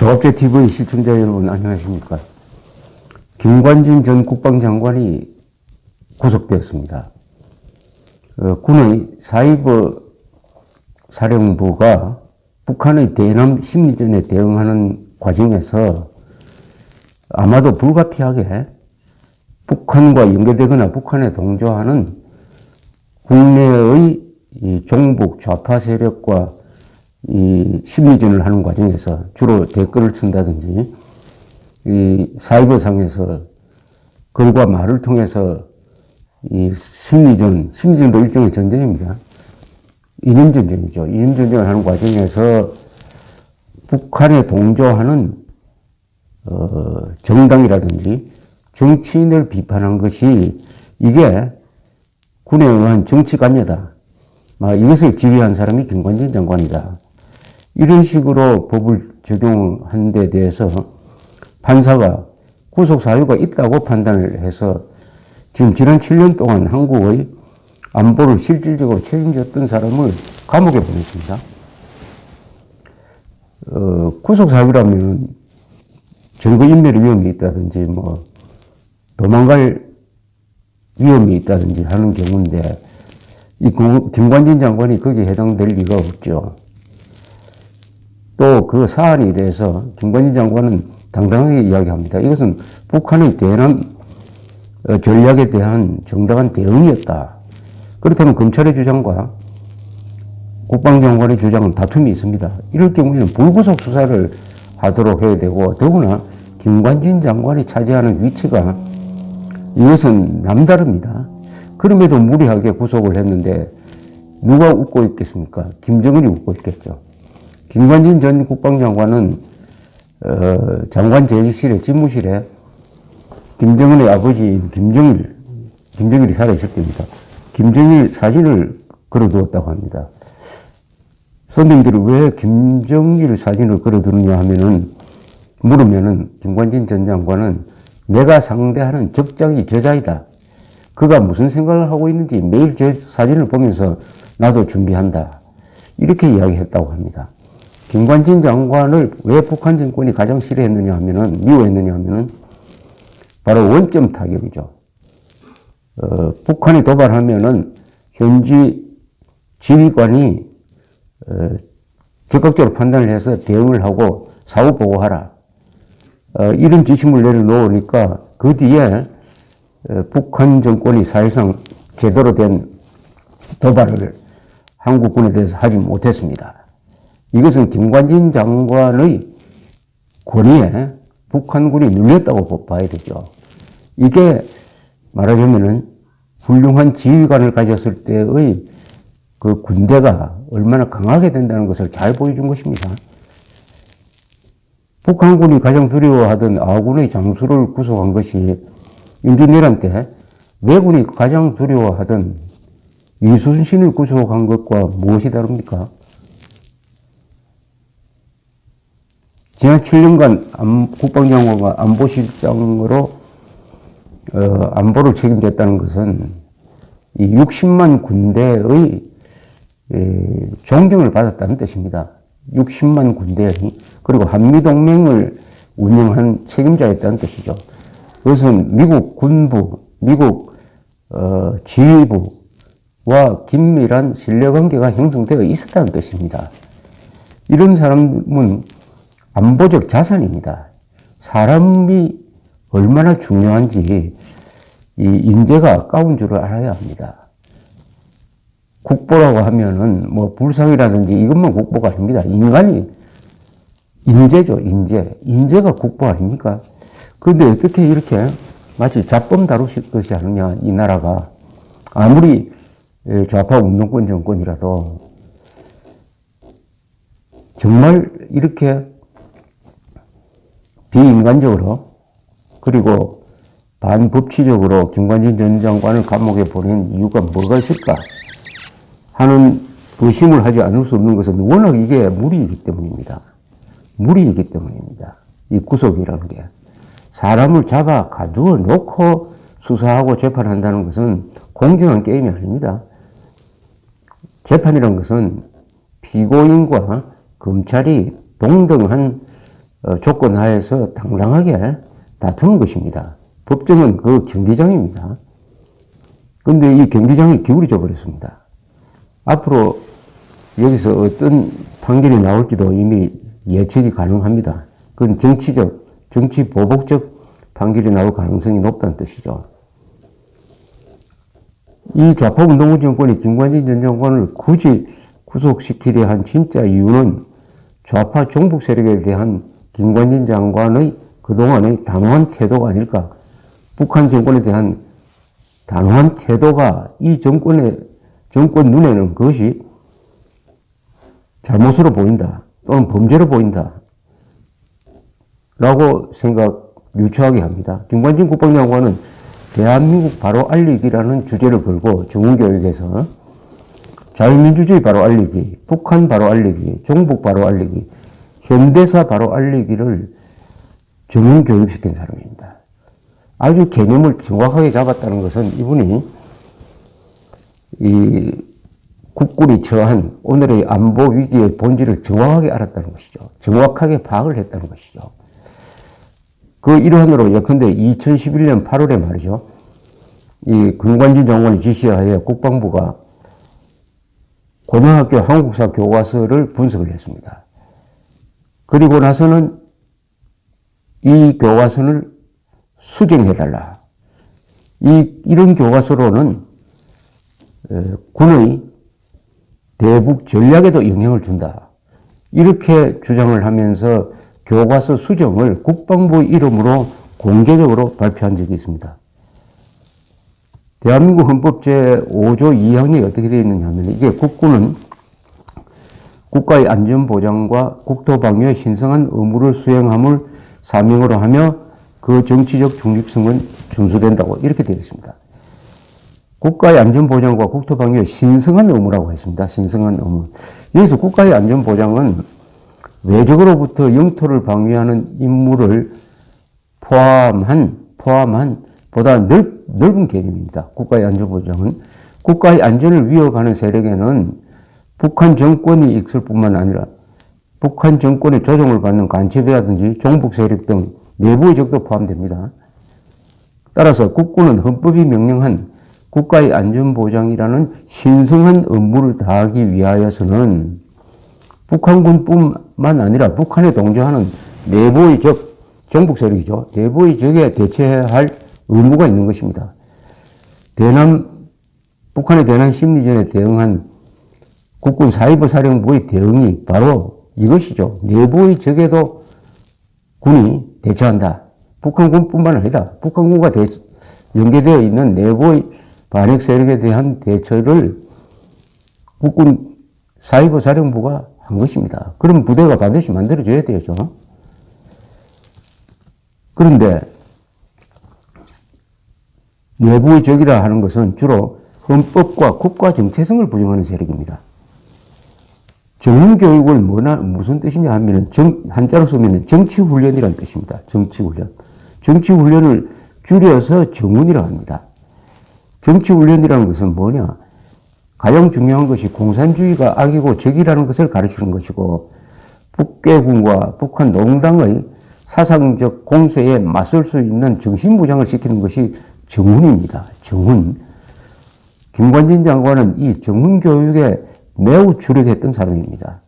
조갑제TV 시청자 여러분 안녕하십니까. 김관진 전 국방장관이 구속되었습니다. 군의 사이버 사령부가 북한의 대남 심리전에 대응하는 과정에서 아마도 불가피하게 북한과 연계되거나 북한에 동조하는 국내의 종북 좌파 세력과 이 심리전을 하는 과정에서 주로 댓글을 쓴다든지 이 사이버상에서 글과 말을 통해서 이 심리전도 일종의 전쟁입니다. 이념전쟁이죠. 이념전쟁을 하는 과정에서 북한에 동조하는 정당이라든지 정치인을 비판한 것이 이게 군에 의한 정치관여다. 이것을 지휘한 사람이 김관진 장관이다. 이런 식으로 법을 적용한 데 대해서 판사가 구속 사유가 있다고 판단을 해서 지금 지난 7년 동안 한국의 안보를 실질적으로 책임졌던 사람을 감옥에 보냈습니다. 구속 사유라면 증거인멸 위험이 있다든지 도망갈 위험이 있다든지 하는 경우인데 이 김관진 장관이 거기에 해당될 리가 없죠. 또 그 사안에 대해서 김관진 장관은 당당하게 이야기합니다. 이것은 북한의 대남 전략에 대한 정당한 대응이었다. 그렇다면 검찰의 주장과 국방장관의 주장은 다툼이 있습니다. 이럴 경우에는 불구속 수사를 하도록 해야 되고, 더구나 김관진 장관이 차지하는 위치가 이것은 남다릅니다. 그럼에도 무리하게 구속을 했는데 누가 웃고 있겠습니까? 김정은이 웃고 있겠죠. 김관진 전 국방장관은 장관 재직실에 집무실에 김정은의 아버지인 김정일이 살아있을 때입니다. 김정일 사진을 걸어두었다고 합니다. 손님들이 왜 김정일 사진을 걸어두느냐 물으면은 김관진 전 장관은 내가 상대하는 적장이 저자이다. 그가 무슨 생각을 하고 있는지 매일 저 사진을 보면서 나도 준비한다. 이렇게 이야기했다고 합니다. 김관진 장관을 왜 북한 정권이 가장 미워했느냐 하면은 바로 원점 타격이죠. 북한이 도발하면은 현지 지휘관이 적극적으로 판단을 해서 대응을 하고 사후 보고하라. 이런 지침을 내려놓으니까 그 뒤에 북한 정권이 사실상 제대로 된 도발을 한국군에 대해서 하지 못했습니다. 이것은 김관진 장관의 권위에 북한군이 눌렸다고 봐야 되죠. 이게 말하자면은 훌륭한 지휘관을 가졌을 때의 그 군대가 얼마나 강하게 된다는 것을 잘 보여준 것입니다. 북한군이 가장 두려워하던 아군의 장수를 구속한 것이 임진왜란 때 왜군이 가장 두려워하던 이순신을 구속한 것과 무엇이 다릅니까? 지난 7년간 국방장관과 안보실장으로 안보를 책임졌다는 것은 이 60만 군대의 존경을 받았다는 뜻입니다. 60만 군대의 그리고 한미동맹을 운영한 책임자였다는 뜻이죠. 그것은 미국 군부, 미국 지휘부와 긴밀한 신뢰관계가 형성되어 있었다는 뜻입니다. 이런 사람은 안보적 자산입니다. 사람이 얼마나 중요한지 이 인재가 아까운 줄을 알아야 합니다. 국보라고 하면은 불상이라든지 이것만 국보가 아닙니다. 인간이 인재죠, 인재. 인재가 국보 아닙니까? 그런데 어떻게 이렇게 마치 잡범 다루실 것이 아니냐, 이 나라가. 아무리 좌파 운동권 정권이라도 정말 이렇게 비인간적으로 그리고 반법치적으로 김관진 전 장관을 감옥에 보낸 이유가 뭐가 있을까 하는 의심을 하지 않을 수 없는 것은 워낙 이게 무리이기 때문입니다. 무리이기 때문입니다. 이 구속이라는 게. 사람을 잡아 가두어 놓고 수사하고 재판한다는 것은 공정한 게임이 아닙니다. 재판이라는 것은 피고인과 검찰이 동등한 조건 하에서 당당하게 다투는 것입니다. 법정은 그 경기장입니다. 그런데 이 경기장이 기울어져 버렸습니다. 앞으로 여기서 어떤 판결이 나올지도 이미 예측이 가능합니다. 그건 정치 보복적 판결이 나올 가능성이 높다는 뜻이죠. 이 좌파 운동부 정권이 김관진 전 장관을 굳이 구속시키려 한 진짜 이유는 좌파 종북 세력에 대한 김관진 장관의 그동안의 단호한 태도가 아닐까. 북한 정권에 대한 단호한 태도가 이 정권 눈에는 그것이 잘못으로 보인다. 또는 범죄로 보인다. 라고 유추하게 합니다. 김관진 국방장관은 대한민국 바로 알리기라는 주제를 걸고 정훈교육에서 자유민주주의 바로 알리기, 북한 바로 알리기, 종북 바로 알리기, 현대사 바로 알리기를 정훈교육시킨 사람입니다. 아주 개념을 정확하게 잡았다는 것은 이분이 이 국군이 처한 오늘의 안보 위기의 본질을 정확하게 알았다는 것이죠. 정확하게 파악을 했다는 것이죠. 그 일환으로 예컨대 2011년 8월에 말이죠. 이 김관진 장관의 지시하에 국방부가 고등학교 한국사 교과서를 분석을 했습니다. 그리고 나서는 이 교과서를 수정해달라. 이런 교과서로는 군의 대북 전략에도 영향을 준다. 이렇게 주장을 하면서 교과서 수정을 국방부 이름으로 공개적으로 발표한 적이 있습니다. 대한민국 헌법 제5조 2항이 어떻게 되어 있느냐 하면 이게 국군은 국가의 안전보장과 국토방위의 신성한 의무를 수행함을 사명으로 하며 그 정치적 중립성은 준수된다고 이렇게 되어 있습니다. 국가의 안전보장과 국토방위의 신성한 의무라고 했습니다. 신성한 의무. 여기서 국가의 안전보장은 외적으로부터 영토를 방위하는 임무를 포함한 보다 넓은 개념입니다. 국가의 안전보장은 국가의 안전을 위협하는 세력에는 북한 정권이 있을 뿐만 아니라 북한 정권의 조종을 받는 간첩이라든지 종북 세력 등 내부의 적도 포함됩니다. 따라서 국군은 헌법이 명령한 국가의 안전보장이라는 신성한 업무를 다하기 위하여서는 북한군뿐만 아니라 북한에 동조하는 내부의 적, 종북 세력이죠. 내부의 적에 대처해야 할 의무가 있는 것입니다. 북한의 대남 심리전에 대응한 국군 사이버 사령부의 대응이 바로 이것이죠. 내부의 적에도 군이 대처한다. 북한군뿐만 아니라 북한군과 연계되어 있는 내부의 반역 세력에 대한 대처를 국군 사이버 사령부가 한 것입니다. 그런 부대가 반드시 만들어져야 되죠. 그런데 내부의 적이라 하는 것은 주로 헌법과 국가 정체성을 부정하는 세력입니다. 정훈교육을 무슨 뜻이냐 하면 한자로 쓰면 정치훈련이라는 뜻입니다. 정치훈련. 정치훈련을 줄여서 정훈이라고 합니다. 정치훈련이라는 것은 뭐냐? 가장 중요한 것이 공산주의가 악이고 적이라는 것을 가르치는 것이고 북괴군과 북한 농당의 사상적 공세에 맞설 수 있는 정신무장을 시키는 것이 정훈입니다. 정훈. 김관진 장관은 이 정훈 교육에 매우 주력했던 사람입니다.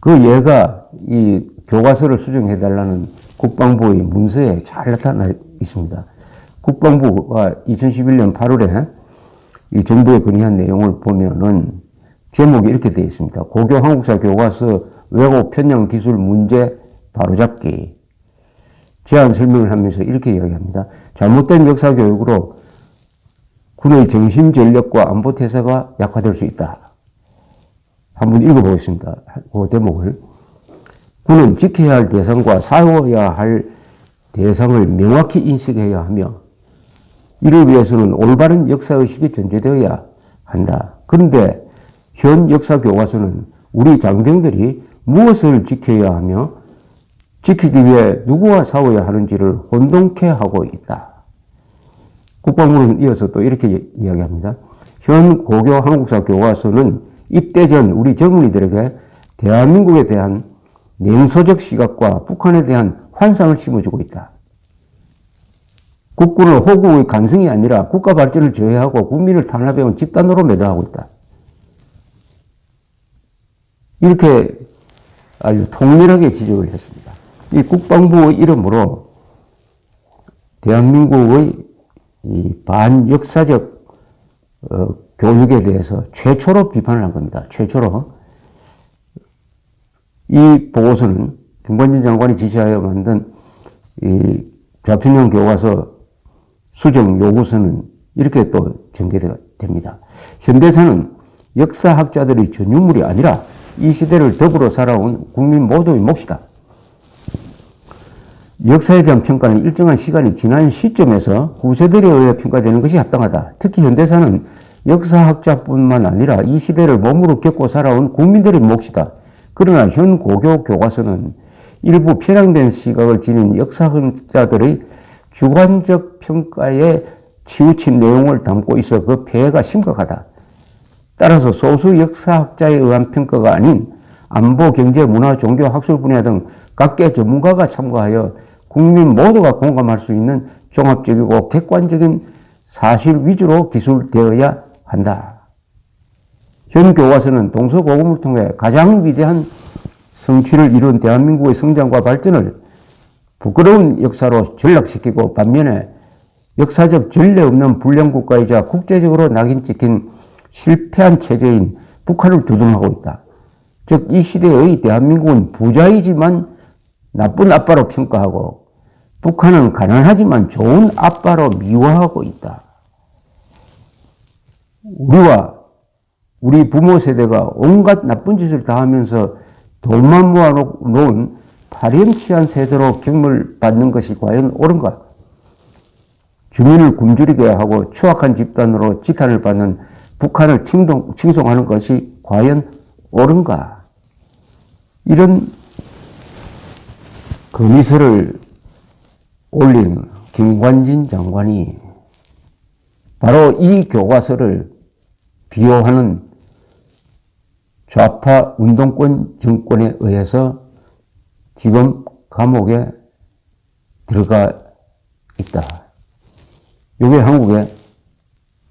그 예가 이 교과서를 수정해달라는 국방부의 문서에 잘 나타나 있습니다. 국방부가 2011년 8월에 이 정부에 건의한 내용을 보면은 제목이 이렇게 되어 있습니다. 고교 한국사 교과서 왜곡 편향 기술 문제 바로잡기. 제안 설명을 하면서 이렇게 이야기합니다. 잘못된 역사 교육으로 군의 정신 전력과 안보 태세가 약화될 수 있다. 한번 읽어보겠습니다. 그 대목을. 군은 지켜야 할 대상과 싸워야 할 대상을 명확히 인식해야 하며 이를 위해서는 올바른 역사의식이 전제되어야 한다. 그런데 현 역사 교과서는 우리 장병들이 무엇을 지켜야 하며 지키기 위해 누구와 싸워야 하는지를 혼동케 하고 있다. 국방부는 이어서 또 이렇게 이야기합니다. 현 고교 한국사 교과서는 입대 전 우리 젊은이들에게 대한민국에 대한 냉소적 시각과 북한에 대한 환상을 심어주고 있다. 국군을 호국의 간성이 아니라 국가 발전을 저해하고 국민을 탄압해온 집단으로 매도하고 있다. 이렇게 아주 통렬하게 지적을 했습니다. 이 국방부의 이름으로 대한민국의 이 반역사적 교육에 대해서 최초로 비판을 한 겁니다. 최초로. 이 보고서는 김관진 장관이 지시하여 만든 이 좌편형 교과서 수정 요구서는 이렇게 또 전개됩니다. 현대사는 역사학자들의 전유물이 아니라 이 시대를 더불어 살아온 국민 모두의 몫이다. 역사에 대한 평가는 일정한 시간이 지난 시점에서 후세들에 의해 평가되는 것이 합당하다. 특히 현대사는 역사학자뿐만 아니라 이 시대를 몸으로 겪고 살아온 국민들의 몫이다. 그러나 현 고교 교과서는 일부 편향된 시각을 지닌 역사학자들의 주관적 평가에 치우친 내용을 담고 있어 그 폐해가 심각하다. 따라서 소수 역사학자에 의한 평가가 아닌 안보, 경제, 문화, 종교, 학술 분야 등 각계 전문가가 참가하여 국민 모두가 공감할 수 있는 종합적이고 객관적인 사실 위주로 기술되어야 한다. 현 교과서는 동서고금을 통해 가장 위대한 성취를 이룬 대한민국의 성장과 발전을 부끄러운 역사로 전락시키고 반면에 역사적 전례 없는 불량국가이자 국제적으로 낙인 찍힌 실패한 체제인 북한을 두둔하고 있다. 즉, 이 시대의 대한민국은 부자이지만 나쁜 아빠로 평가하고 북한은 가난하지만 좋은 아빠로 미화하고 있다. 우리 부모 세대가 온갖 나쁜 짓을 다 하면서 돈만 모아놓은 파렴치한 세대로 경물 받는 것이 과연 옳은가? 주민을 굶주리게 하고 추악한 집단으로 지탄을 받는 북한을 칭송하는 것이 과연 옳은가? 이런 건의서를 올린 김관진 장관이 바로 이 교과서를 비호하는 좌파 운동권 정권에 의해서 지금 감옥에 들어가 있다. 이게 한국의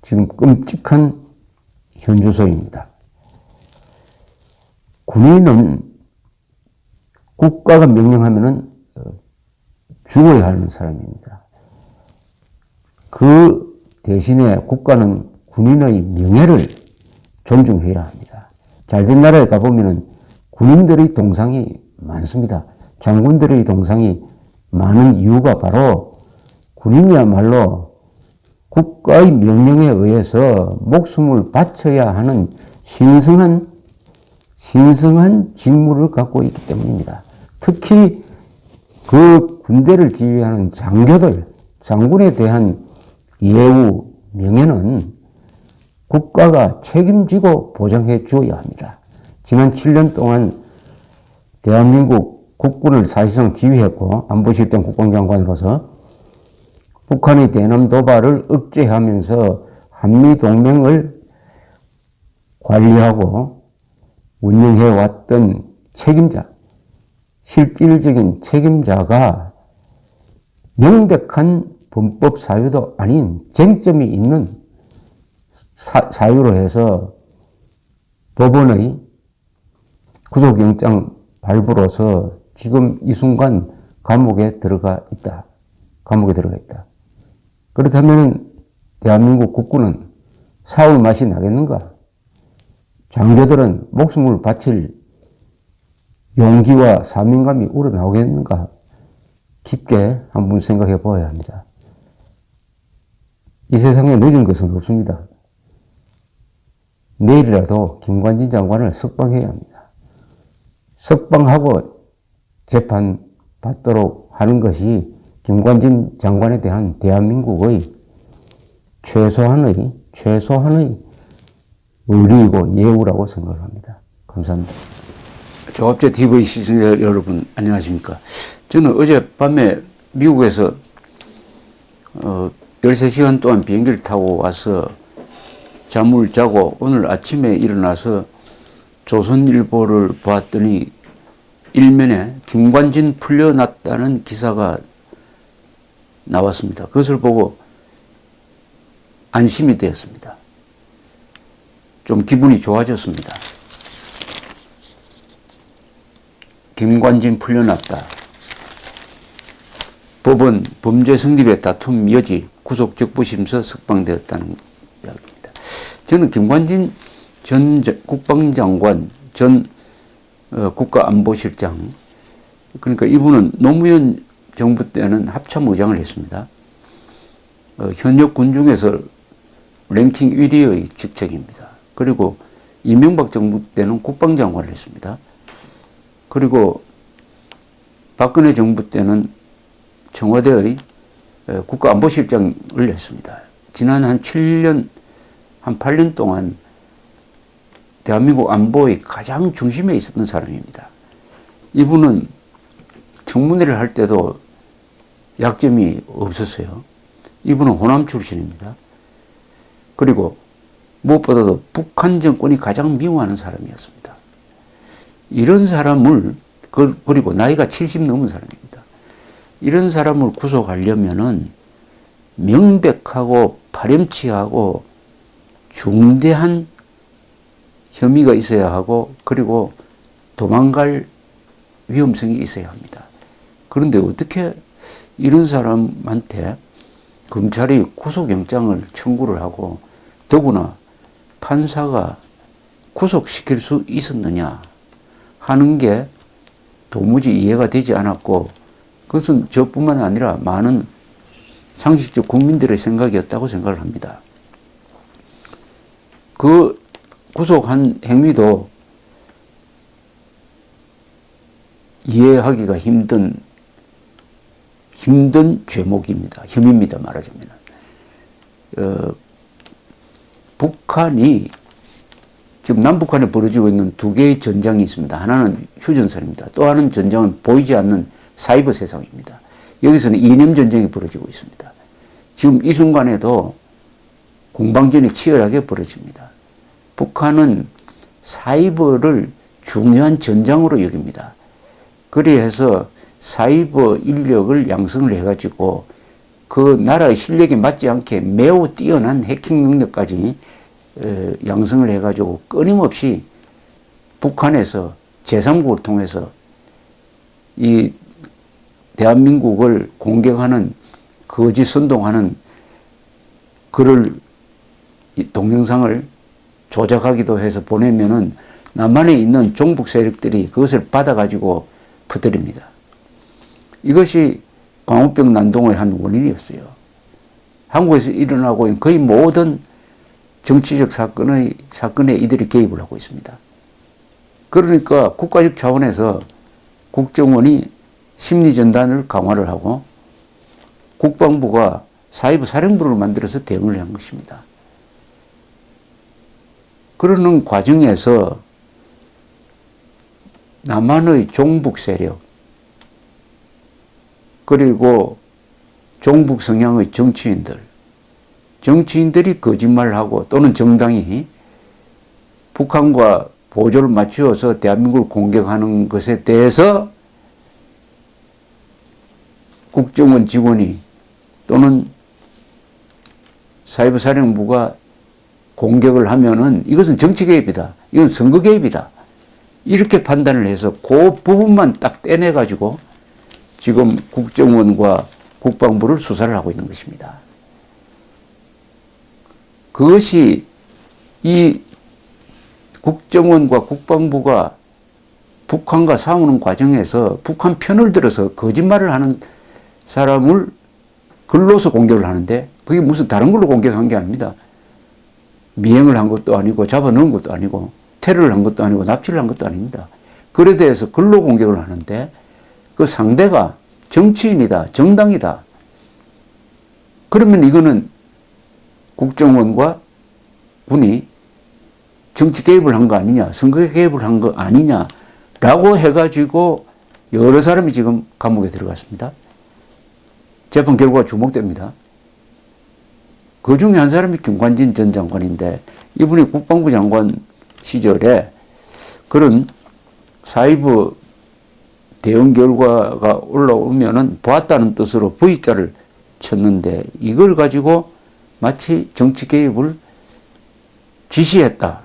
지금 끔찍한 현주소입니다. 군인은 국가가 명령하면은 죽어야 하는 사람입니다. 그 대신에 국가는 군인의 명예를 존중해야 합니다. 잘된 나라에 가보면은 군인들의 동상이 많습니다. 장군들의 동상이 많은 이유가 바로 군인이야말로 국가의 명령에 의해서 목숨을 바쳐야 하는 신성한 직무를 갖고 있기 때문입니다. 특히 그 군대를 지휘하는 장군에 대한 예우, 명예는 국가가 책임지고 보장해 주어야 합니다. 지난 7년 동안 대한민국 국군을 사실상 지휘했고 안보실장 국방장관으로서 북한의 대남 도발을 억제하면서 한미동맹을 관리하고 운영해왔던 책임자, 실질적인 책임자가 명백한 범법 사유도 아닌 쟁점이 있는 사유로 해서 법원의 구속영장 발부로서 지금 이 순간 감옥에 들어가 있다. 그렇다면 대한민국 국군은 사울 맛이 나겠는가? 장교들은 목숨을 바칠 용기와 사명감이 우러나오겠는가? 깊게 한번 생각해 보아야 합니다. 이 세상에 늦은 것은 없습니다. 내일이라도 김관진 장관을 석방해야 합니다. 석방하고 재판 받도록 하는 것이 김관진 장관에 대한 대한민국의 최소한의 의리이고 예우라고 생각합니다. 감사합니다. 조갑제 TV 시청자 여러분 안녕하십니까? 저는 어젯밤에 미국에서 13시간 동안 비행기를 타고 와서 잠을 자고 오늘 아침에 일어나서 조선일보를 봤더니 일면에 김관진 풀려났다는 기사가 나왔습니다. 그것을 보고 안심이 되었습니다. 좀 기분이 좋아졌습니다. 김관진 풀려났다. 법원 범죄 성립의 다툼 여지 구속 적부심서 석방되었다는 이야기입니다. 저는 김관진 전 국방장관, 전 국가안보실장, 그러니까 이분은 노무현 정부 때는 합참의장을 했습니다. 현역 군 중에서 랭킹 1위의 직책입니다. 그리고 이명박 정부 때는 국방장관을 했습니다. 그리고 박근혜 정부 때는 청와대의 국가안보실장을 했습니다. 지난 한 7년, 한 8년 동안 대한민국 안보의 가장 중심에 있었던 사람입니다. 이분은 청문회를 할 때도 약점이 없었어요. 이분은 호남 출신입니다. 그리고 무엇보다도 북한 정권이 가장 미워하는 사람이었습니다. 이런 사람을, 그리고 나이가 70 넘은 사람입니다. 이런 사람을 구속하려면은 명백하고 파렴치하고 중대한 혐의가 있어야 하고, 그리고 도망갈 위험성이 있어야 합니다. 그런데 어떻게 이런 사람한테 검찰이 구속영장을 청구를 하고 더구나 판사가 구속시킬 수 있었느냐 하는 게 도무지 이해가 되지 않았고, 그것은 저뿐만 아니라 많은 상식적 국민들의 생각이었다고 생각을 합니다. 그 구속한 행위도 이해하기가 힘든 죄목입니다. 혐의입니다. 말하자면. 북한이 지금 남북한에 벌어지고 있는 두 개의 전장이 있습니다. 하나는 휴전선입니다. 또 하나는 전장은 보이지 않는 사이버 세상입니다. 여기서는 이념 전쟁이 벌어지고 있습니다. 지금 이 순간에도 공방전이 치열하게 벌어집니다. 북한은 사이버를 중요한 전장으로 여깁니다. 그래서 사이버 인력을 양성을 해가지고 그 나라의 실력에 맞지 않게 매우 뛰어난 해킹 능력까지 양성을 해가지고 끊임없이 북한에서 제3국을 통해서 이 대한민국을 공격하는, 거짓 선동하는 글을, 동영상을 조작하기도 해서 보내면은 남한에 있는 종북 세력들이 그것을 받아가지고 퍼뜨립니다. 이것이 광우병 난동의 한 원인이었어요. 한국에서 일어나고 있는 거의 모든 정치적 사건에 이들이 개입을 하고 있습니다. 그러니까 국가적 차원에서 국정원이 심리전단을 강화를 하고 국방부가 사이버 사령부를 만들어서 대응을 한 것입니다. 그러는 과정에서 남한의 종북 세력, 그리고 종북 성향의 정치인들이 거짓말하고 또는 정당이 북한과 보조를 맞추어서 대한민국을 공격하는 것에 대해서 국정원 직원이 또는 사이버 사령부가 공격을 하면은 이것은 정치 개입이다. 이건 선거 개입이다. 이렇게 판단을 해서 그 부분만 딱 떼내가지고 지금 국정원과 국방부를 수사를 하고 있는 것입니다. 그것이 이 국정원과 국방부가 북한과 싸우는 과정에서 북한 편을 들어서 거짓말을 하는 사람을 글로서 공격을 하는데 그게 무슨 다른 걸로 공격한 게 아닙니다. 미행을 한 것도 아니고 잡아넣은 것도 아니고 테러를 한 것도 아니고 납치를 한 것도 아닙니다. 그에 대해서 글로 공격을 하는데 그 상대가 정치인이다, 정당이다. 그러면 이거는 국정원과 군이 정치 개입을 한 거 아니냐, 선거 개입을 한 거 아니냐라고 해가지고 여러 사람이 지금 감옥에 들어갔습니다. 재판 결과가 주목됩니다. 그 중에 한 사람이 김관진 전 장관인데 이분이 국방부 장관 시절에 그런 사이버 대응 결과가 올라오면은 보았다는 뜻으로 V자를 쳤는데 이걸 가지고 마치 정치 개입을 지시했다는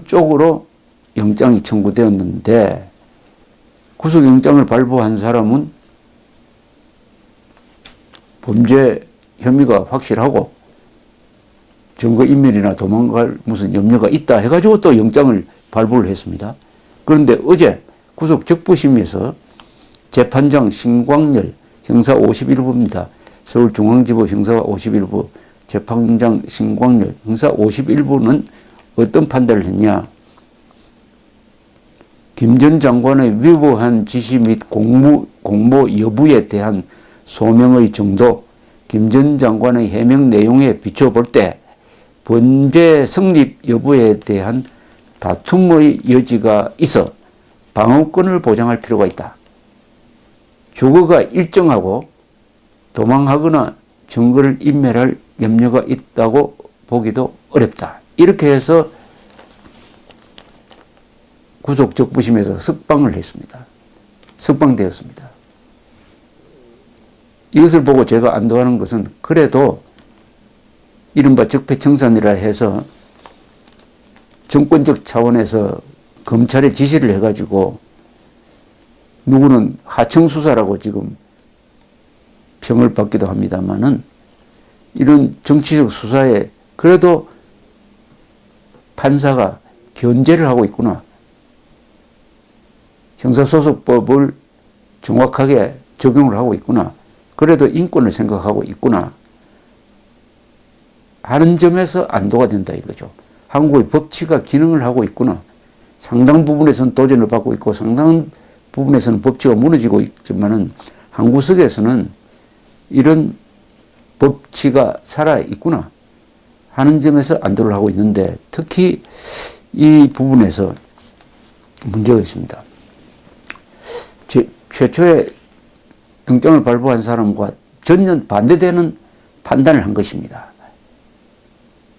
쪽으로 영장이 청구되었는데 구속영장을 발부한 사람은 범죄 혐의가 확실하고 증거인멸이나 도망갈 무슨 염려가 있다 해가지고 또 영장을 발부를 했습니다. 그런데 어제 구속적부심에서 재판장 신광열 형사 51부입니다. 서울중앙지법 형사 51부 재판장 신광열 형사 51부는 어떤 판단을 했냐. 김 전 장관의 위법한 지시 및 공모 여부에 대한 소명의 정도, 김 전 장관의 해명 내용에 비춰볼 때 범죄 성립 여부에 대한 다툼의 여지가 있어 방어권을 보장할 필요가 있다. 주거가 일정하고 도망하거나 증거를 인멸할 염려가 있다고 보기도 어렵다. 이렇게 해서 구속적부심에서 석방을 했습니다. 석방되었습니다. 이것을 보고 제가 안도하는 것은 그래도 이른바 적폐청산이라 해서 정권적 차원에서 검찰에 지시를 해가지고 누구는 하청수사라고 지금 평을 받기도 합니다만은 이런 정치적 수사에 그래도 판사가 견제를 하고 있구나. 형사소송법을 정확하게 적용을 하고 있구나. 그래도 인권을 생각하고 있구나 하는 점에서 안도가 된다 이거죠. 한국의 법치가 기능을 하고 있구나. 상당 부분에서는 도전을 받고 있고 상당 부분에서는 법치가 무너지고 있지만은 한구석에서는 이런 법치가 살아있구나 하는 점에서 안도를 하고 있는데 특히 이 부분에서 문제가 있습니다. 최초에 영장을 발부한 사람과 전면 반대되는 판단을 한 것입니다.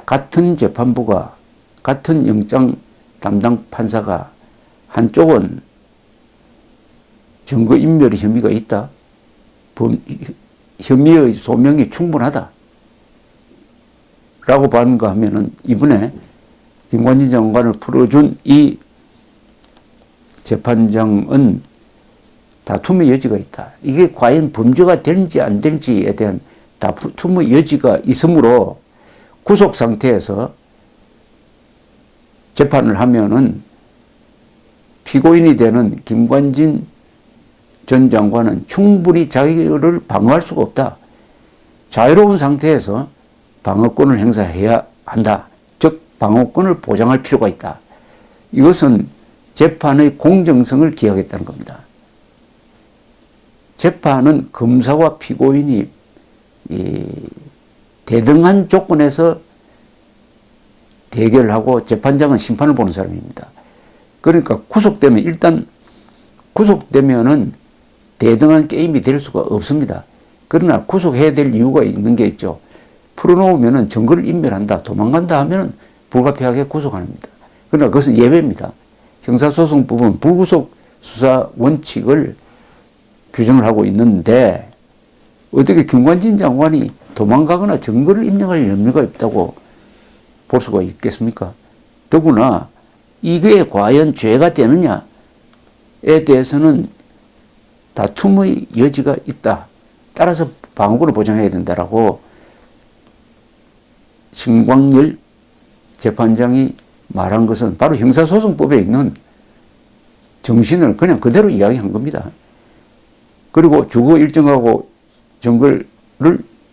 같은 재판부가 같은 영장 담당 판사가 한쪽은 증거인멸의 혐의가 있다. 혐의의 소명이 충분하다. 라고 봤는가 하면은 이번에 김관진 장관을 풀어준 이 재판장은 다툼의 여지가 있다. 이게 과연 범죄가 되는지 안 되는지에 대한 다툼의 여지가 있으므로 구속 상태에서 재판을 하면은 피고인이 되는 김관진 전 장관은 충분히 자기를 방어할 수가 없다. 자유로운 상태에서 방어권을 행사해야 한다. 즉 방어권을 보장할 필요가 있다. 이것은 재판의 공정성을 기하겠다는 겁니다. 재판은 검사와 피고인이 대등한 조건에서 대결하고 재판장은 심판을 보는 사람입니다. 그러니까 구속되면 일단 구속되면은 대등한 게임이 될 수가 없습니다. 그러나 구속해야 될 이유가 있는 게 있죠. 풀어놓으면은 증거를 인멸한다, 도망간다 하면은 불가피하게 구속합니다. 그러나 그것은 예외입니다. 형사소송법은 불구속 수사 원칙을 규정을 하고 있는데 어떻게 김관진 장관이 도망가거나 증거를 인멸할 염려가 있다고 볼 수가 있겠습니까? 더구나 이게 과연 죄가 되느냐에 대해서는 다툼의 여지가 있다. 따라서 방어권을 보장해야 된다라고 신광열 재판장이 말한 것은 바로 형사소송법에 있는 정신을 그냥 그대로 이야기한 겁니다. 그리고 주거 일정하고 증거를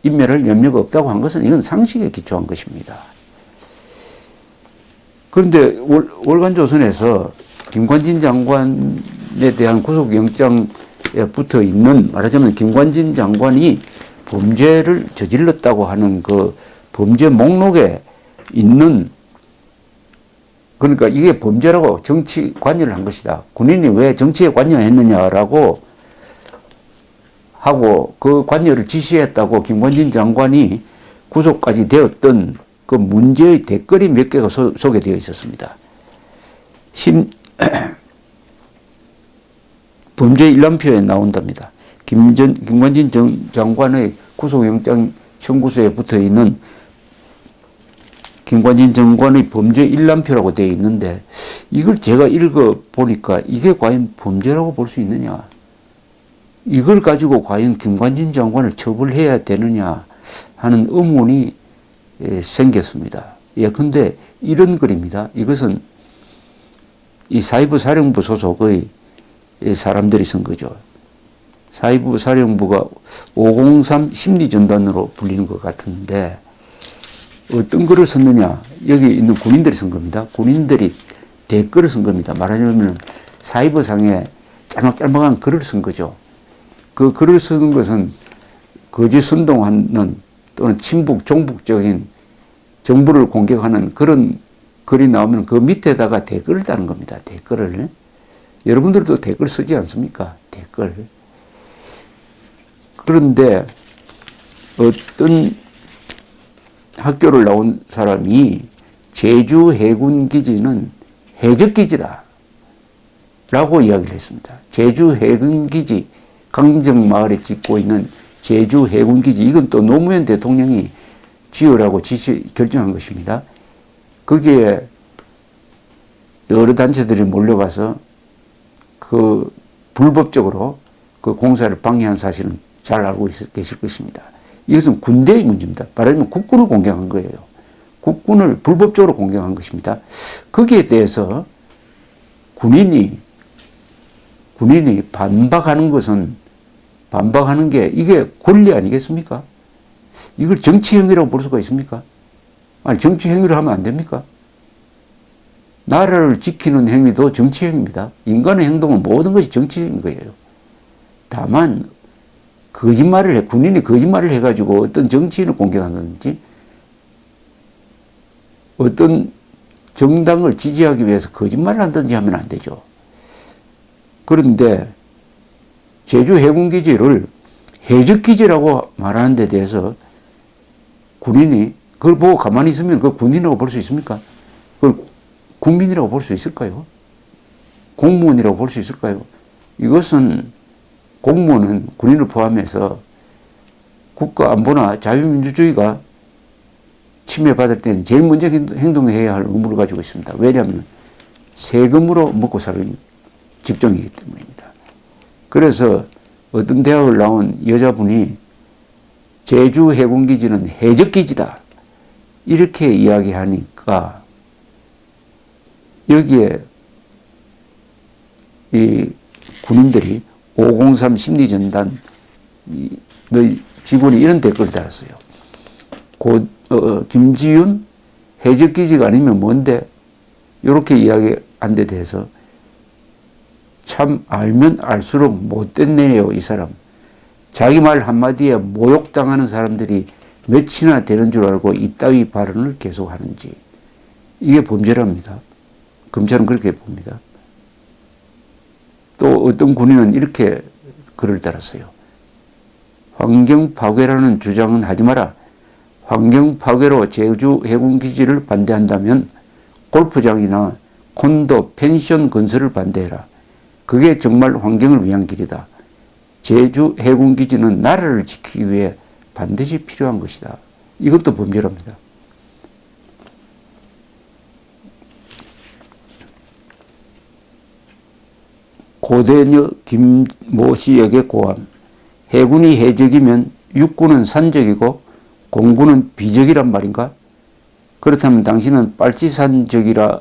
인멸할 염려가 없다고 한 것은 이건 상식에 기초한 것입니다. 그런데 월간조선에서 김관진 장관에 대한 구속영장에 붙어 있는 말하자면 김관진 장관이 범죄를 저질렀다고 하는 그 범죄 목록에 있는 그러니까 이게 범죄라고 정치 관여를 한 것이다. 군인이 왜 정치에 관여했느냐라고 하고 그 관여를 지시했다고 김관진 장관이 구속까지 되었던 그 문제의 댓글이 몇 개가 소개되어 있었습니다. 범죄 일람표에 나온답니다. 김관진 장관의 구속영장 청구서에 붙어 있는 김관진 장관의 범죄 일람표라고 되어 있는데 이걸 제가 읽어보니까 이게 과연 범죄라고 볼 수 있느냐. 이걸 가지고 과연 김관진 장관을 처벌해야 되느냐 하는 의문이 생겼습니다. 예컨대 이런 글입니다. 이것은 이 사이버 사령부 소속의 사람들이 쓴 거죠. 사이버 사령부가 503 심리전단으로 불리는 것 같은데 어떤 글을 썼느냐. 여기 있는 군인들이 쓴 겁니다. 군인들이 댓글을 쓴 겁니다. 말하자면 사이버상에 짤막짤막한 글을 쓴 거죠. 그 글을 쓰는 것은 거짓 선동하는 또는 친북, 종북적인 정부를 공격하는 그런 글이 나오면 그 밑에다가 댓글을 다는 겁니다. 댓글을. 여러분들도 댓글 쓰지 않습니까? 댓글. 그런데 어떤 학교를 나온 사람이 제주 해군 기지는 해적 기지다 라고 이야기를 했습니다. 제주 해군 기지, 강정마을에 짓고 있는 제주 해군 기지, 이건 또 노무현 대통령이 지으라고 결정한 것입니다. 거기에 여러 단체들이 몰려가서 그 불법적으로 그 공사를 방해한 사실은 잘 알고 계실 것입니다. 이것은 군대의 문제입니다. 말하자면 국군을 공격한 거예요. 국군을 불법적으로 공격한 것입니다. 거기에 대해서 군인이 반박하는 것은, 반박하는 게 이게 권리 아니겠습니까? 이걸 정치행위라고 볼 수가 있습니까? 아니, 정치행위를 하면 안 됩니까? 나라를 지키는 행위도 정치행위입니다. 인간의 행동은 모든 것이 정치인 거예요. 다만 군인이 거짓말을 해가지고 어떤 정치인을 공격한다든지 어떤 정당을 지지하기 위해서 거짓말을 한다든지 하면 안 되죠. 그런데 제주 해군기지를 해적기지라고 말하는 데 대해서 군인이 그걸 보고 가만히 있으면 그걸 군인이라고 볼 수 있습니까? 그걸 국민이라고 볼 수 있을까요? 공무원이라고 볼 수 있을까요? 이것은 공무원은 군인을 포함해서 국가 안보나 자유민주주의가 침해받을 때는 제일 먼저 행동해야 할 의무를 가지고 있습니다. 왜냐하면 세금으로 먹고 사는 직종이기 때문입니다. 그래서 어떤 대학을 나온 여자분이 제주 해군기지는 해적기지다 이렇게 이야기하니까 여기에 이 군인들이 503 심리전단 직원이 이런 댓글을 달았어요. 김지윤 해적기지가 아니면 뭔데? 이렇게 이야기한 데 대해서 참 알면 알수록 못됐네요, 이 사람. 자기 말 한마디에 모욕당하는 사람들이 몇이나 되는 줄 알고 이따위 발언을 계속하는지. 이게 범죄랍니다. 검찰은 그렇게 봅니다. 또 어떤 군인은 이렇게 글을 달았어요. 환경 파괴라는 주장은 하지 마라. 환경 파괴로 제주 해군기지를 반대한다면 골프장이나 콘도, 펜션 건설을 반대해라. 그게 정말 환경을 위한 길이다. 제주 해군기지는 나라를 지키기 위해 반드시 필요한 것이다. 이것도 범죄랍니다. 고대녀 김모 씨에게 고함. 해군이 해적이면 육군은 산적이고 공군은 비적이란 말인가? 그렇다면 당신은 빨치산적이라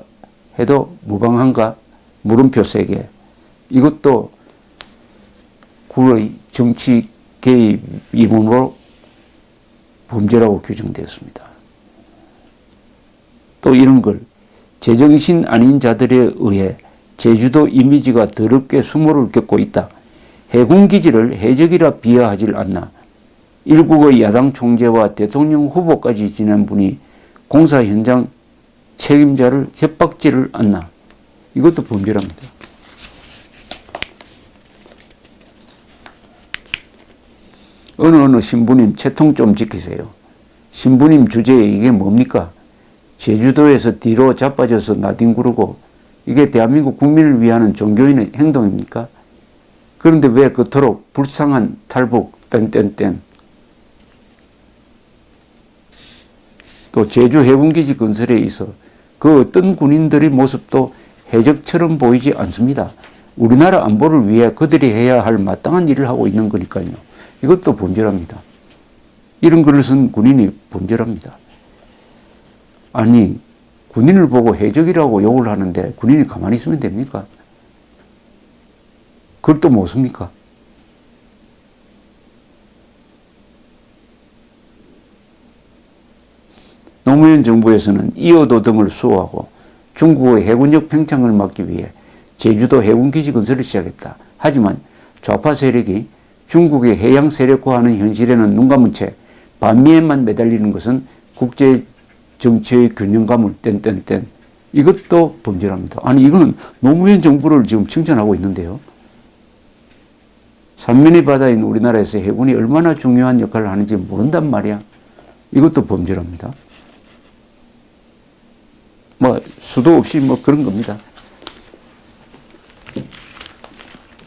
해도 무방한가? 물음표 3개. 이것도 군의 정치 개입 위반으로 범죄라고 규정되었습니다. 또 이런 걸 제정신 아닌 자들에 의해 제주도 이미지가 더럽게 수모를 겪고 있다. 해군기지를 해적이라 비하하질 않나. 일국의 야당 총재와 대통령 후보까지 지낸 분이 공사 현장 책임자를 협박지를 않나. 이것도 범죄랍니다. 어느 신부님 채통 좀 지키세요. 신부님 주제에 이게 뭡니까? 제주도에서 뒤로 자빠져서 나뒹구르고 이게 대한민국 국민을 위하는 종교인의 행동입니까? 그런데 왜 그토록 불쌍한 탈북 땡땡땡 또 제주 해군기지 건설에 있어 그 어떤 군인들의 모습도 해적처럼 보이지 않습니다. 우리나라 안보를 위해 그들이 해야 할 마땅한 일을 하고 있는 거니까요. 이것도 본질합니다. 이런 글을 쓴 군인이 본질합니다. 아니 군인을 보고 해적이라고 욕을 하는데 군인이 가만히 있으면 됩니까? 그걸 또 못 씁니까? 노무현 정부에서는 이어도 등을 수호하고 중국의 해군력 팽창을 막기 위해 제주도 해군기지 건설을 시작했다. 하지만 좌파 세력이 중국의 해양 세력화하는 현실에는 눈 감은 채 반미에만 매달리는 것은 국제 정치의 균형감을 뗀 이것도 범죄랍니다. 아니 이거는 노무현 정부를 지금 칭찬하고 있는데요. 삼면의 바다인 우리나라에서 해군이 얼마나 중요한 역할을 하는지 모른단 말이야. 이것도 범죄랍니다. 뭐 수도 없이 뭐 그런 겁니다.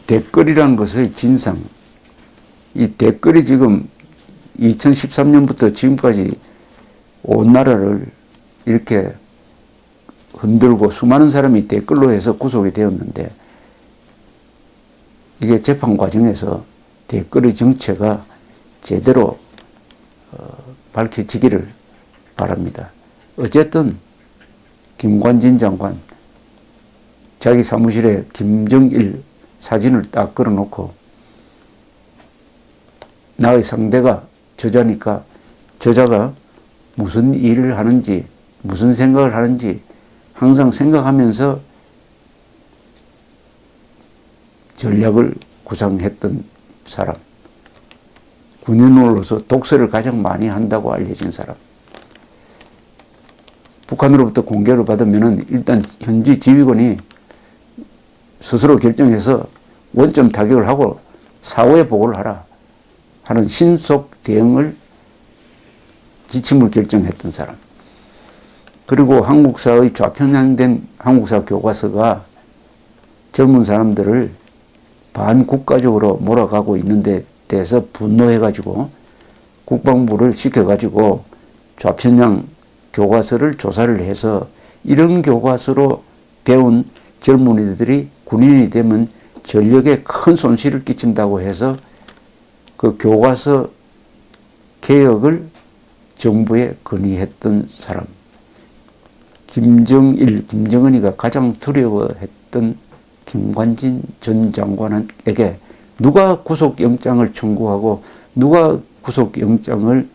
댓글이라는 것의 진상. 이 댓글이 지금 2013년부터 지금까지 온 나라를 이렇게 흔들고 수많은 사람이 댓글로 해서 구속이 되었는데 이게 재판 과정에서 댓글의 정체가 제대로 밝혀지기를 바랍니다. 어쨌든 김관진 장관 자기 사무실에 김정일 사진을 딱 걸어놓고 나의 상대가 저자니까 저자가 무슨 일을 하는지 무슨 생각을 하는지 항상 생각하면서 전략을 구상했던 사람, 군인으로서 독서를 가장 많이 한다고 알려진 사람. 북한으로부터 공격을 받으면 일단 현지 지휘권이 스스로 결정해서 원점 타격을 하고 사후에 보고를 하라 하는 신속 대응을 지침을 결정했던 사람. 그리고 한국사의 좌편향된 한국사 교과서가 젊은 사람들을 반국가적으로 몰아가고 있는데 대해서 분노해가지고 국방부를 시켜가지고 좌편향 교과서를 조사를 해서 이런 교과서로 배운 젊은이들이 군인이 되면 전력에 큰 손실을 끼친다고 해서 그 교과서 개혁을 정부에 건의했던 사람. 김정은이가 가장 두려워했던 김관진 전 장관에게 누가 구속영장을 청구하고 누가 구속영장을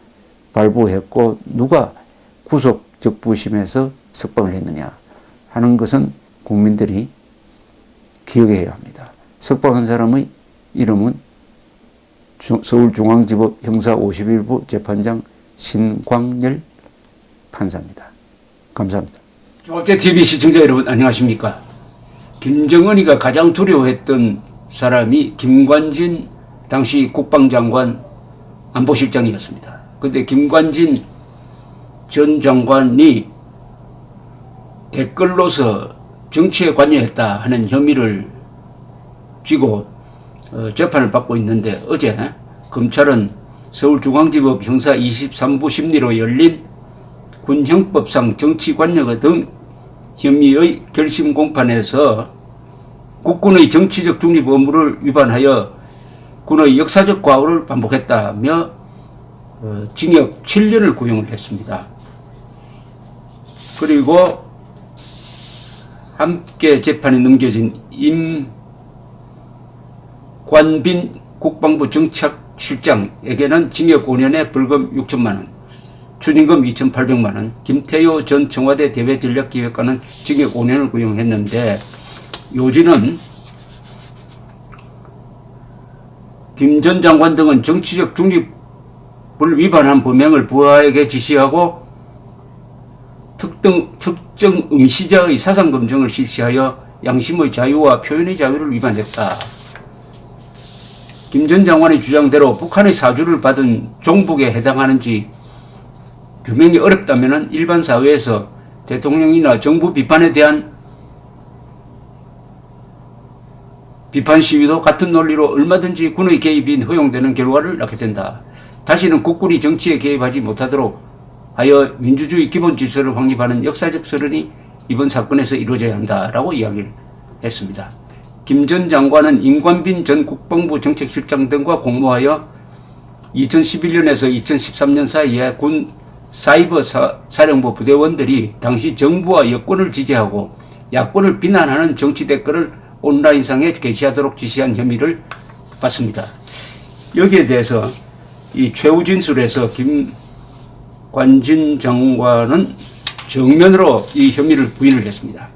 발부했고 누가 구속적부심에서 석방을 했느냐 하는 것은 국민들이 기억해야 합니다. 석방한 사람의 이름은 서울중앙지법 형사 51부 재판장 신광열 판사입니다. 감사합니다. 종합제TV 시청자 여러분 안녕하십니까. 김정은이가 가장 두려워했던 사람이 김관진 당시 국방장관 안보실장이었습니다. 그런데 김관진 전 장관이 댓글로서 정치에 관여했다 하는 혐의를 쥐고 재판을 받고 있는데 어제 검찰은 서울중앙지법 형사 23부 심리로 열린 군형법상 정치관여 등 혐의의 결심 공판에서 국군의 정치적 중립 의무를 위반하여 군의 역사적 과오를 반복했다며 징역 7년을 구형을 했습니다. 그리고 함께 재판에 넘겨진 임관빈 국방부 정책실장에게는 징역 5년에 벌금 6천만 원, 추징금 2,800만 원, 김태효 전 청와대 대외전략기획관은 징역 5년을 구형했는데 요지는 김 전 장관 등은 정치적 중립을 위반한 범행을 부하에게 지시하고 특정 응시자의 사상검증을 실시하여 양심의 자유와 표현의 자유를 위반했다. 김 전 장관의 주장대로 북한의 사주를 받은 종북에 해당하는지 규명이 어렵다면 일반 사회에서 대통령이나 정부 비판에 대한 비판 시위도 같은 논리로 얼마든지 군의 개입이 허용되는 결과를 낳게 된다. 다시는 국군이 정치에 개입하지 못하도록 하여 민주주의 기본 질서를 확립하는 역사적 선언이 이번 사건에서 이루어져야 한다라고 이야기를 했습니다. 김 전 장관은 임관빈 전 국방부 정책실장 등과 공모하여 2011년에서 2013년 사이에 군 사이버 사령부 부대원들이 당시 정부와 여권을 지지하고 야권을 비난하는 정치 댓글을 온라인상에 게시하도록 지시한 혐의를 받습니다. 여기에 대해서 이 최후 진술에서 김관진 장관은 정면으로 이 혐의를 부인을 했습니다.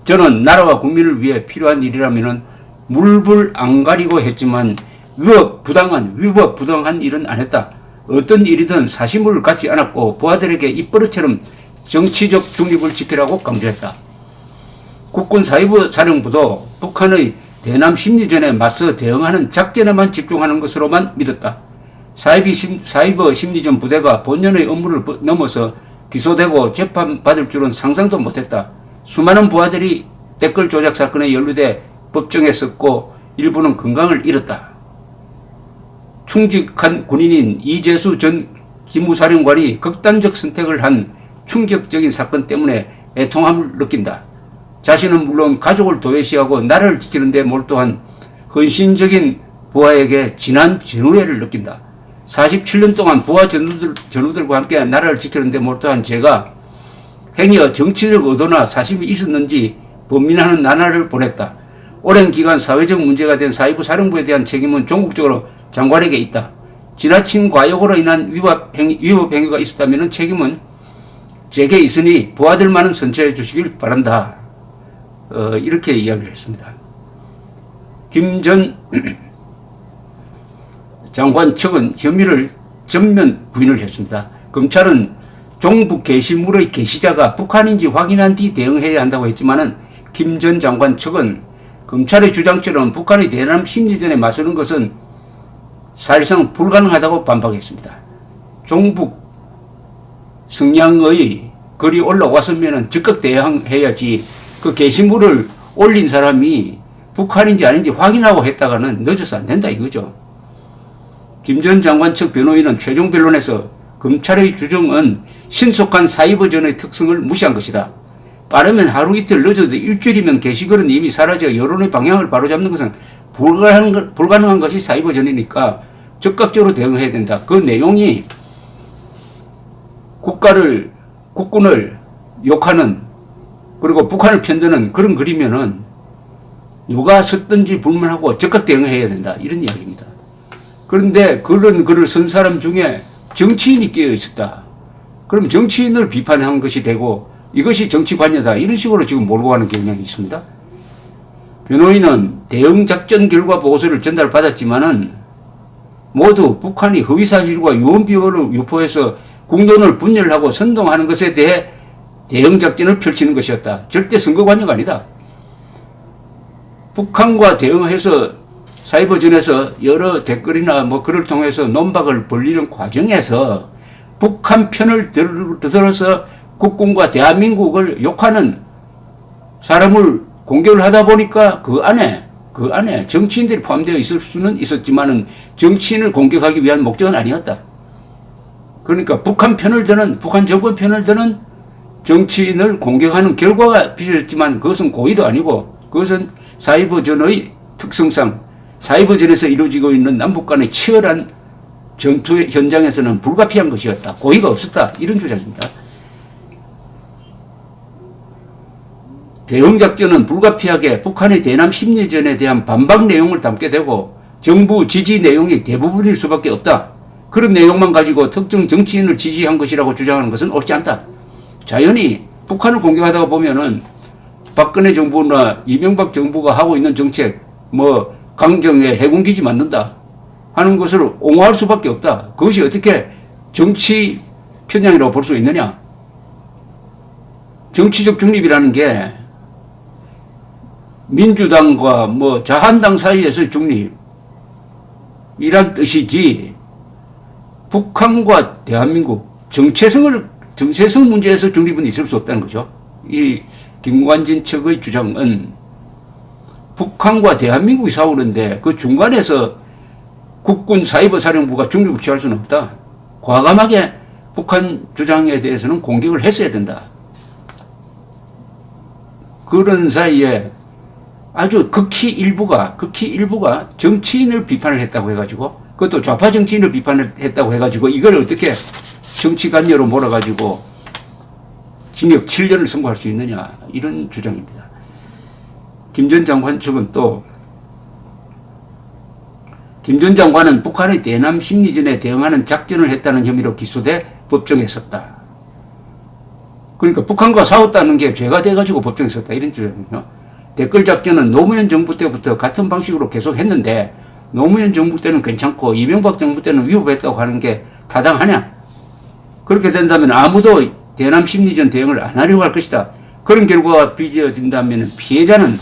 저는 나라와 국민을 위해 필요한 일이라면 물불 안 가리고 했지만 위법 부당한 일은 안 했다. 어떤 일이든 사심을 갖지 않았고 부하들에게 입버릇처럼 정치적 중립을 지키라고 강조했다. 국군 사이버 사령부도 북한의 대남 심리전에 맞서 대응하는 작전에만 집중하는 것으로만 믿었다. 사이버 심리전 부대가 본연의 업무를 넘어서 기소되고 재판받을 줄은 상상도 못했다. 수많은 부하들이 댓글 조작 사건에 연루돼 법정에 섰고 일부는 건강을 잃었다. 충직한 군인인 이재수 전 기무사령관이 극단적 선택을 한 충격적인 사건 때문에 애통함을 느낀다. 자신은 물론 가족을 도외시하고 나라를 지키는 데 몰두한 헌신적인 부하에게 진한 전우애를 느낀다. 47년 동안 부하 전우들과 함께 나라를 지키는 데 몰두한 제가 행여 정치적 의도나 사심이 있었는지 번민하는 나날을 보냈다. 오랜 기간 사회적 문제가 된 사이버 사령부에 대한 책임은 종국적으로 장관에게 있다. 지나친 과욕으로 인한 위법 행위가 있었다면 책임은 제게 있으니 부하들만은 선처해 주시길 바란다. 이렇게 이야기를 했습니다. 김 전 장관 측은 혐의를 전면 부인을 했습니다. 검찰은 종북 게시물의 게시자가 북한인지 확인한 뒤 대응해야 한다고 했지만은 김 전 장관 측은 검찰의 주장처럼 북한의 대남 심리전에 맞서는 것은 사실상 불가능하다고 반박했습니다. 종북 성향의 글이 올라왔으면 즉각 대응해야지 그 게시물을 올린 사람이 북한인지 아닌지 확인하고 했다가는 늦어서 안 된다 이거죠. 김 전 장관 측 변호인은 최종 변론에서 검찰의 주장은 신속한 사이버전의 특성을 무시한 것이다. 빠르면 하루 이틀 늦어도 일주일이면 게시글은 이미 사라져 여론의 방향을 바로잡는 것은 불가능한 것이 사이버전이니까 적극적으로 대응해야 된다. 그 내용이 국군을 욕하는 그리고 북한을 편드는 그런 글이면은 누가 썼든지 불문하고 적극 대응해야 된다. 이런 이야기입니다. 그런데 그런 글을 쓴 사람 중에 정치인이 끼어 있었다. 그럼 정치인을 비판한 것이 되고 이것이 정치 관여다. 이런 식으로 지금 몰고 가는 경향이 있습니다. 변호인은 대응작전 결과 보고서를 전달받았지만은 모두 북한이 허위사실과 유언비어를 유포해서 국론을 분열하고 선동하는 것에 대해 대응작전을 펼치는 것이었다. 절대 선거 관여가 아니다. 북한과 대응해서 사이버전에서 여러 댓글이나 글을 통해서 논박을 벌리는 과정에서 북한 편을 들어서 국군과 대한민국을 욕하는 사람을 공격을 하다 보니까 그 안에 정치인들이 포함되어 있을 수는 있었지만은 정치인을 공격하기 위한 목적은 아니었다. 그러니까 북한 정권 편을 드는 정치인을 공격하는 결과가 빚어졌지만 그것은 고의도 아니고 그것은 사이버전의 특성상 사이버전에서 이루어지고 있는 남북 간의 치열한 전투 현장에서는 불가피한 것이었다. 고의가 없었다. 이런 주장입니다. 대응작전은 불가피하게 북한의 대남 심리전에 대한 반박 내용을 담게 되고 정부 지지 내용이 대부분일 수밖에 없다. 그런 내용만 가지고 특정 정치인을 지지한 것이라고 주장하는 것은 옳지 않다. 자연히 북한을 공격하다가 보면은 박근혜 정부나 이명박 정부가 하고 있는 정책, 강정에 해군기지 만든다 하는 것을 옹호할 수밖에 없다. 그것이 어떻게 정치 편향이라고 볼 수 있느냐? 정치적 중립이라는 게 민주당과 자한당 사이에서의 중립이란 뜻이지 북한과 대한민국 정체성 문제에서 중립은 있을 수 없다는 거죠. 이 김관진 측의 주장은 북한과 대한민국이 싸우는데 그 중간에서 국군 사이버 사령부가 중립을 취할 수는 없다. 과감하게 북한 주장에 대해서는 공격을 했어야 된다. 그런 사이에 아주 극히 일부가 정치인을 비판을 했다고 해가지고, 그것도 좌파 정치인을 비판을 했다고 해가지고 이걸 어떻게 정치관여로 몰아가지고 징역 7년을 선고할 수 있느냐, 이런 주장입니다. 김 전 장관 측은 또, 김 전 장관은 북한의 대남 심리전에 대응하는 작전을 했다는 혐의로 기소돼 법정에 섰다. 그러니까 북한과 싸웠다는 게 죄가 돼가지고 법정에 섰다, 이런 주장이요. 댓글 작전은 노무현 정부 때부터 같은 방식으로 계속 했는데 노무현 정부 때는 괜찮고 이명박 정부 때는 위법했다고 하는 게 타당하냐? 그렇게 된다면 아무도 대남 심리전 대응을 안 하려고 할 것이다. 그런 결과가 빚어진다면 피해자는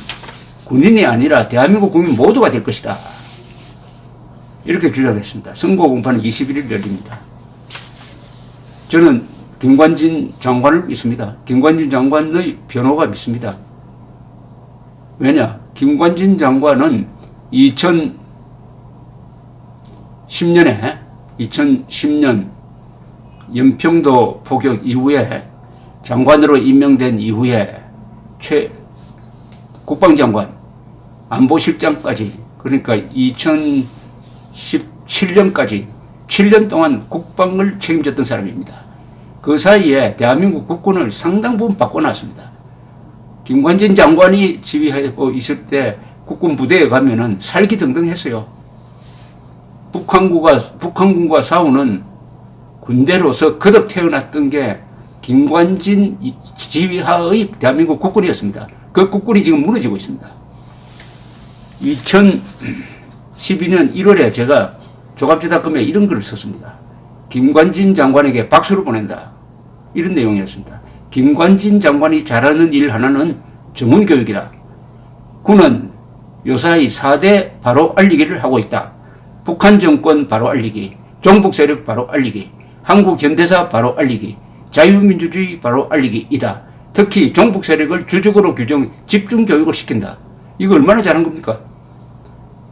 군인이 아니라 대한민국 국민 모두가 될 것이다. 이렇게 주장했습니다. 선고 공판은 21일 열립니다. 저는 김관진 장관을 믿습니다. 김관진 장관의 변호가 믿습니다. 왜냐? 김관진 장관은 2010년 연평도 포격 이후에 장관으로 임명된 이후에 국방장관, 안보실장까지, 그러니까 2017년까지 7년 동안 국방을 책임졌던 사람입니다. 그 사이에 대한민국 국군을 상당 부분 바꿔놨습니다. 김관진 장관이 지휘하고 있을 때 국군 부대에 가면은 살기등등했어요. 북한군과 싸우는 군대로서 거듭 태어났던 게 김관진 지휘하의 대한민국 국군이었습니다. 그 국군이 지금 무너지고 있습니다. 2012년 1월에 제가 조갑지다금에 이런 글을 썼습니다. 김관진 장관에게 박수를 보낸다, 이런 내용이었습니다. 김관진 장관이 잘하는 일 하나는 정훈교육이다. 군은 요사이 4대 바로 알리기를 하고 있다. 북한 정권 바로 알리기, 종북 세력 바로 알리기, 한국 현대사 바로 알리기, 자유민주주의 바로 알리기이다. 특히 종북 세력을 주적으로 집중 교육을 시킨다. 이거 얼마나 잘한 겁니까?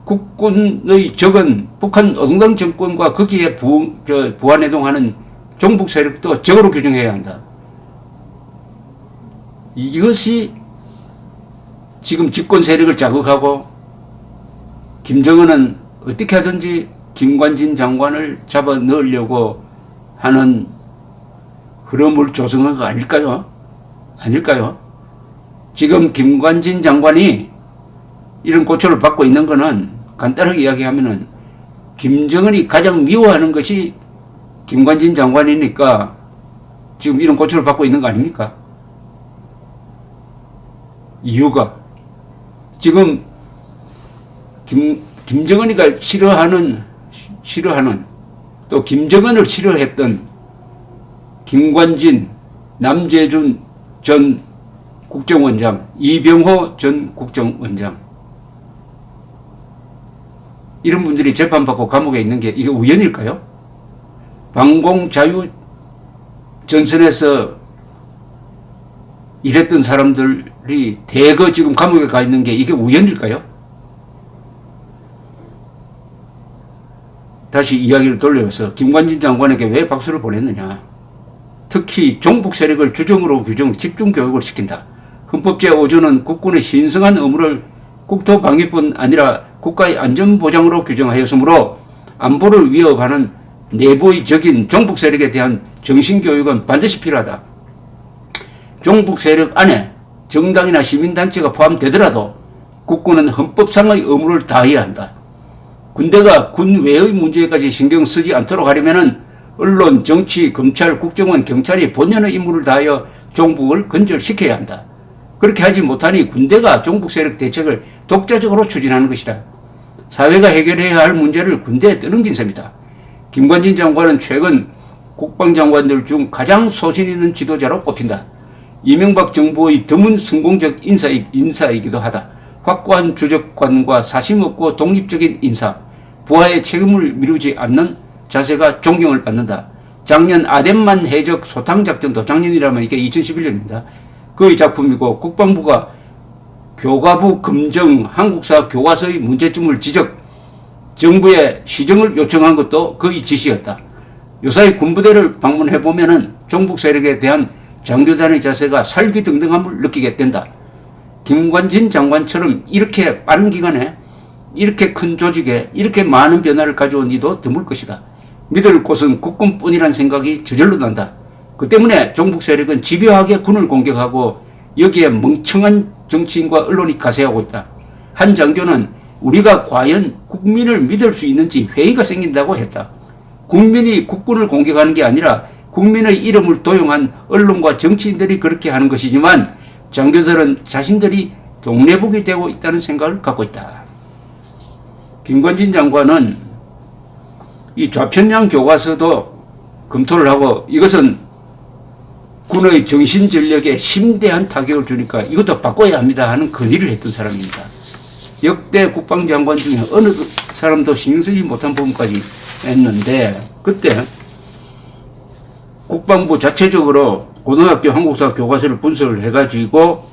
국군의 적은 북한 노동당 정권과 거기에 부안해동하는 종북 세력도 적으로 규정해야 한다. 이것이 지금 집권 세력을 자극하고 김정은은 어떻게 하든지 김관진 장관을 잡아 넣으려고 하는 흐름을 조성한 거 아닐까요? 아닐까요? 지금 김관진 장관이 이런 고초를 받고 있는 거는 간단하게 이야기하면은 김정은이 가장 미워하는 것이 김관진 장관이니까 지금 이런 고초를 받고 있는 거 아닙니까? 이유가 지금 김정은이가 싫어하는 또 김정은을 싫어했던 김관진, 남재준 전 국정원장, 이병호 전 국정원장, 이런 분들이 재판받고 감옥에 있는 게 이게 우연일까요? 방공자유 전선에서 일했던 사람들이 대거 지금 감옥에 가 있는 게 이게 우연일까요? 다시 이야기를 돌려서 김관진 장관에게 왜 박수를 보냈느냐. 특히 종북 세력을 주정으로 집중 교육을 시킨다. 헌법 제5조는 국군의 신성한 의무를 국토방위뿐 아니라 국가의 안전보장으로 규정하였으므로 안보를 위협하는 내부의 적인 종북 세력에 대한 정신교육은 반드시 필요하다. 종북 세력 안에 정당이나 시민단체가 포함되더라도 국군은 헌법상의 의무를 다해야 한다. 군대가 군 외의 문제까지 신경 쓰지 않도록 하려면 언론, 정치, 검찰, 국정원, 경찰이 본연의 임무를 다하여 종북을 근절시켜야 한다. 그렇게 하지 못하니 군대가 종북 세력 대책을 독자적으로 추진하는 것이다. 사회가 해결해야 할 문제를 군대에 떠넘긴 셈이다. 김관진 장관은 최근 국방장관들 중 가장 소신 있는 지도자로 꼽힌다. 이명박 정부의 드문 성공적 인사이기도 하다. 확고한 주적관과 사심없고 독립적인 인사, 부하의 책임을 미루지 않는 자세가 존경을 받는다. 작년 아덴만 해적 소탕작전도, 작년이라면 이게 2011년입니다. 그의 작품이고 국방부가 교과부 검정 한국사 교과서의 문제점을 지적, 정부에 시정을 요청한 것도 그의 지시였다. 요사이 군부대를 방문해 보면은 종북 세력에 대한 장교단의 자세가 살기등등함을 느끼게 된다. 김관진 장관처럼 이렇게 빠른 기간에 이렇게 큰 조직에 이렇게 많은 변화를 가져온 이도 드물 것이다. 믿을 곳은 국군뿐이란 생각이 저절로 난다. 그 때문에 종북 세력은 집요하게 군을 공격하고 여기에 멍청한 정치인과 언론이 가세하고 있다. 한 장교는 우리가 과연 국민을 믿을 수 있는지 회의가 생긴다고 했다. 국민이 국군을 공격하는 게 아니라 국민의 이름을 도용한 언론과 정치인들이 그렇게 하는 것이지만 장교들은 자신들이 동네북이 되고 있다는 생각을 갖고 있다. 김관진 장관은 이 좌편향 교과서도 검토를 하고 이것은 군의 정신전력에 심대한 타격을 주니까 이것도 바꿔야 합니다 하는 건의를 했던 사람입니다. 역대 국방장관 중에 어느 사람도 신경 쓰지 못한 부분까지 했는데 그때 국방부 자체적으로 고등학교 한국사 교과서를 분석을 해가지고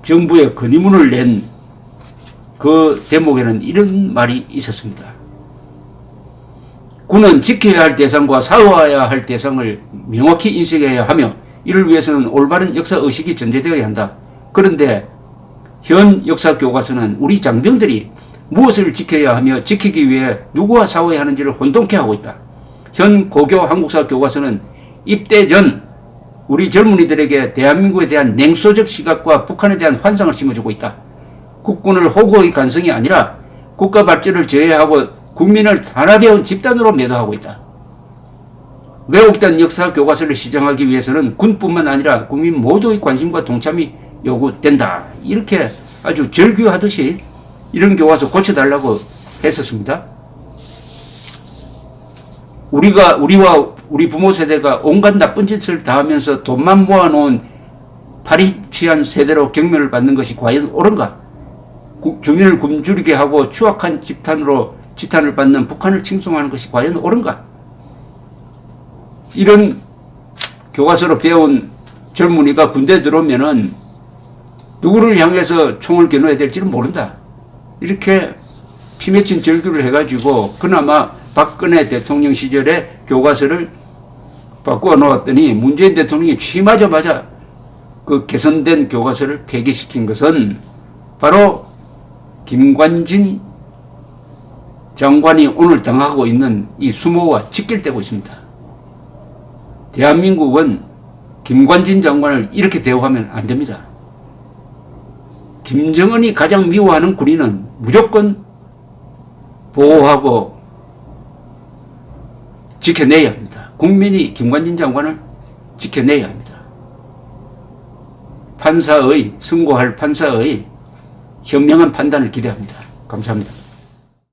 정부에 건의문을 낸 그 대목에는 이런 말이 있었습니다. 군은 지켜야 할 대상과 사회해야 할 대상을 명확히 인식해야 하며 이를 위해서는 올바른 역사의식이 전제되어야 한다. 그런데 현 역사교과서는 우리 장병들이 무엇을 지켜야 하며 지키기 위해 누구와 사회하는지를 혼동케 하고 있다. 현 고교 한국사 교과서는 입대 전 우리 젊은이들에게 대한민국에 대한 냉소적 시각과 북한에 대한 환상을 심어주고 있다. 국군을 호구의 간성이 아니라 국가 발전을 저해하고 국민을 단합해온 집단으로 매도하고 있다. 왜곡된 역사 교과서를 시정하기 위해서는 군뿐만 아니라 국민 모두의 관심과 동참이 요구된다. 이렇게 아주 절규하듯이 이런 교과서 고쳐달라고 했었습니다. 우리와 우리 부모 세대가 온갖 나쁜 짓을 다 하면서 돈만 모아놓은 파리 취한 세대로 경멸을 받는 것이 과연 옳은가? 주민을 굶주리게 하고 추악한 지탄을 받는 북한을 칭송하는 것이 과연 옳은가? 이런 교과서로 배운 젊은이가 군대에 들어오면은 누구를 향해서 총을 겨누어야 될지는 모른다. 이렇게 피맺힌 절규를 해가지고 그나마 박근혜 대통령 시절에 교과서를 바꾸어 놓았더니 문재인 대통령이 취임하자마자 그 개선된 교과서를 폐기시킨 것은 바로 김관진 장관이 오늘 당하고 있는 이 수모와 직결되고 있습니다. 대한민국은 김관진 장관을 이렇게 대우하면 안 됩니다. 김정은이 가장 미워하는 군인은 무조건 보호하고 지켜내야 합니다. 국민이 김관진 장관을 지켜내야 합니다. 판사의, 선고할 판사의 현명한 판단을 기대합니다. 감사합니다.